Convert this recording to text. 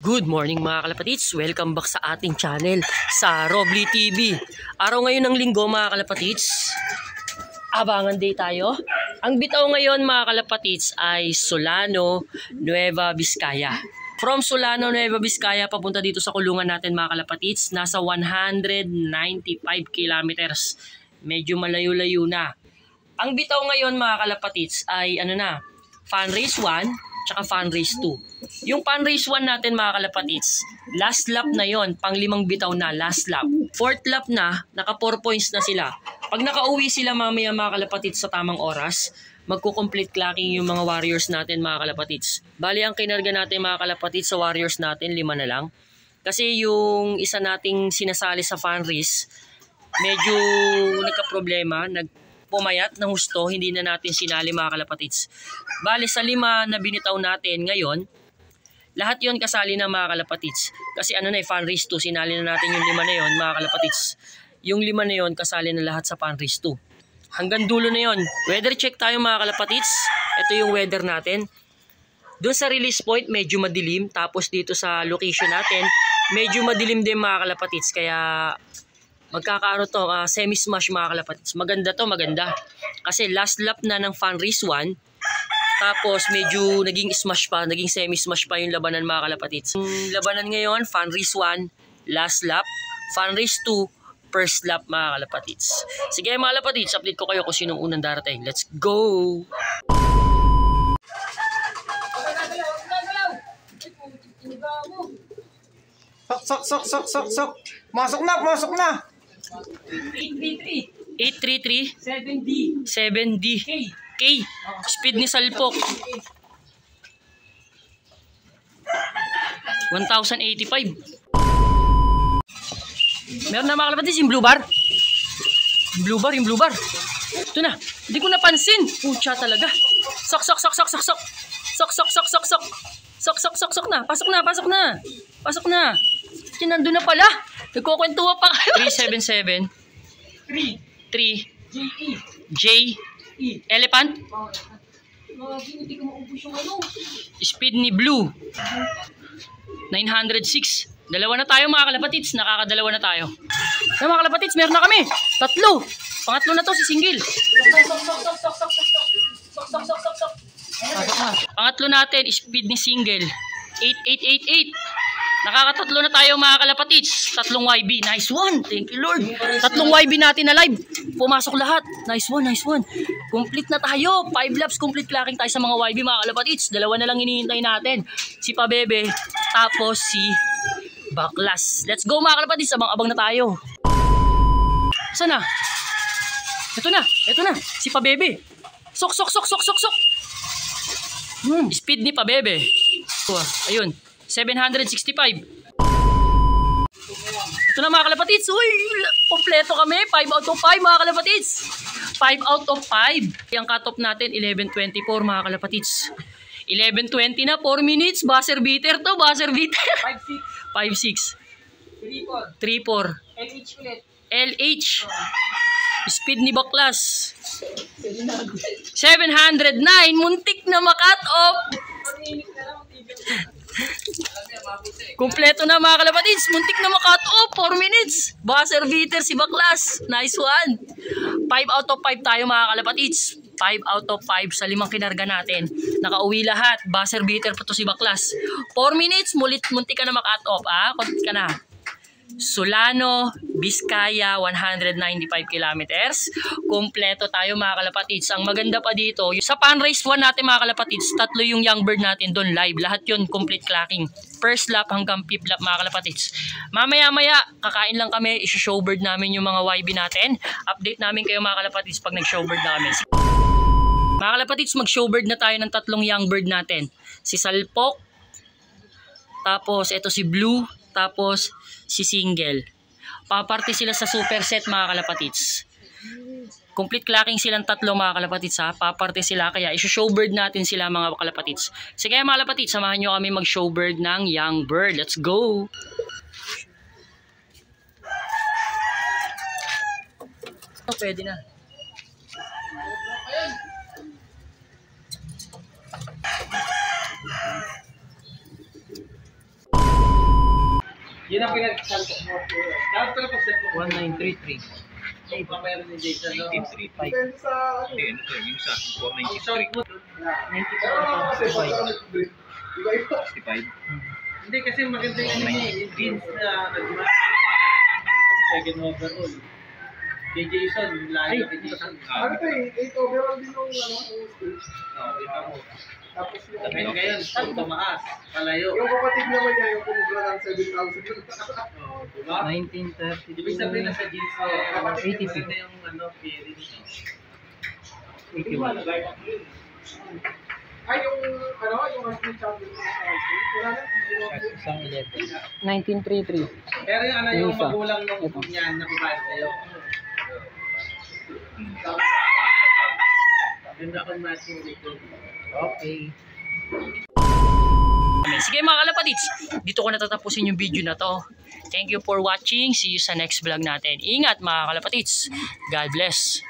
Good morning mga kalapatids, welcome back sa ating channel sa Robly TV. Araw ngayon ng linggo mga kalapatids, abangan day tayo. Ang bitaw ngayon mga kalapatids ay Solano, Nueva Vizcaya. From Solano, Nueva Vizcaya papunta dito sa kulungan natin mga kalapatids, nasa 195 kilometers. Medyo malayo-layo na. Ang bitaw ngayon mga kalapatids ay Fun Race 1 tsaka Fun Race 2. Yung Fun Race 1 natin mga kalapatids, last lap na yon, pang 5 bitaw na, last lap. 4th lap na, naka 4 points na sila. Pag nakauwi sila mamaya mga kalapatids sa tamang oras, magko-complete clocking yung mga warriors natin mga kalapatids. Bali ang kinarga natin mga kalapatids sa warriors natin, 5 na lang. Kasi yung isa nating sinasali sa Fun Race, medyo nagka-problema, pumayat ng husto, hindi na natin sinali mga kalapatids. Bali sa 5 na binitaw natin ngayon, lahat yon kasali na mga kalapatids. Kasi Fun Race 2, sinali na natin yung 5 na yon mga kalapatids. Yung 5 na yon kasali na lahat sa Fun Race 2. Hanggang dulo na yon. Weather check tayo mga kalapatids. Ito yung weather natin. Doon sa release point, medyo madilim. Tapos dito sa location natin, medyo madilim din mga kalapatids. Kaya magkakaano to, semi-smash mga kalapatids. Maganda to, maganda. Kasi last lap na ng Fun Race 1. Tapos medyo naging smash pa, naging semi-smash pa yung labanan mga kalapatids. Yung labanan ngayon, Fun Race 1, last lap. Fun Race 2, first lap mga kalapatids. Sige mga kalapatids, update ko kayo kung sinong unang darating. Let's go! Sok. Masok na. 833 7D 7D K. Speed ni Salpok 1085. Meron na mga kalapatids yung blue bar. Yung blue bar. Ito na. Hindi ko napansin. Pucha talaga. Sok na. Pasok na. Nandun na pala. Nagkukwentuhan pa kayo. 377 3 J Elephant. Speed ni Blue 906. Dalawa na tayo mga kalapatids. Nakakadalawa na tayo. Mga kalapatids, meron na kami. 3. Pangatlo na to si Single. Pangatlo natin, speed ni Single 8888. Nakakatatlo na tayo mga kalapatids. 3 YB. Nice one. Thank you Lord. 3 YB natin na live. Pumasok lahat. Nice one. Complete na tayo. 5 laps complete clocking tayo sa mga YB mga kalapatids. Dalawa na lang hinihintay natin. Si Pabebe. Tapos si Baklas. Let's go mga kalapatids. Abang-abang na tayo. Sana? Ito na. Si Pabebe. Sok. Speed ni Pabebe. Ayun. 765. Ito na mga kalapatids. Uy, kompleto kami. 5 out of 5 mga kalapatids. 5 out of 5. Yung cut-off natin, 11:24 mga kalapatids. 11:20 na, 4 minutes. Buzzer beater to, 5-6. 3-4. LH ulit. LH. Speed ni Baklas. 709. Muntik na ma-cut off. Kompleto na mga kalapatids. Muntik na ma-cut off. 4 minutes. Buzzer beater si Baklas. Nice one. 5 out of 5 tayo mga kalapatids. 5 out of 5 sa 5 kinarga natin. Nakauwi lahat. Buzzer beater pa to si Baklas. 4 minutes. Muntik ka na ma-cut off. Konti ka na. Solano, Vizcaya, 195 kilometers. Kompleto tayo mga kalapatids. Ang maganda pa dito, sa Fun Race 1 natin mga kalapatids, 3 yung young bird natin doon live. Lahat yun complete clocking. First lap hanggang 5th lap mga kalapatids. Mamaya-maya, kakain lang kami. Isi-showbird namin yung mga YB natin. Update namin kayo mga kalapatids pag nag-showbird na kami. Mga kalapatids, mag-showbird na tayo ng 3 young bird natin. Si Salpok, tapos ito si Blue, tapos si Single. Paparte sila sa superset mga kalapatids. Complete clocking silang 3 mga kalapatids ha. Paparte sila kaya i-showbird natin sila mga kalapatids. Sige mga kalapatids, samahan nyo kami mag-showbird ng young bird. Let's go! Pwede na. Yun ang pinagsalpok mo. Dapat pala pagsalpok mo. 1933. Ay, pa meron ni Jason. 1935. Depende sa... Hindi, ano to, yung isa, Ang short 493. mo. 94. 65. Hindi kasi maganda yung yung jeans na nag-match. Second overall. Kay Jason, yung layo kay Jason. Ah, Ano to eh, 8 overall din yung ano, yung stage. Kita mo. Tapos yung, Ngayon, pag tumaas, palayo. yung kapatid naman niya, yung kumubra ng 7,000. Diba? 1932. Ibig sabihin na sa jeans niya, 82. maganda yung ano, bearing. 81. Ay, yung, ano, yung Arsenal champion sa Arsenal. Wala na, Isang 11. 1933. Pero yung ano, yung Isa. magulang nung niyan, nakubayad sa'yo. Ganda kong matching dito. Okay. Sige mga kalapatids, dito ko natatapusin yung video na to. Thank you for watching. See you sa next vlog natin. Ingat mga kalapatids. God bless.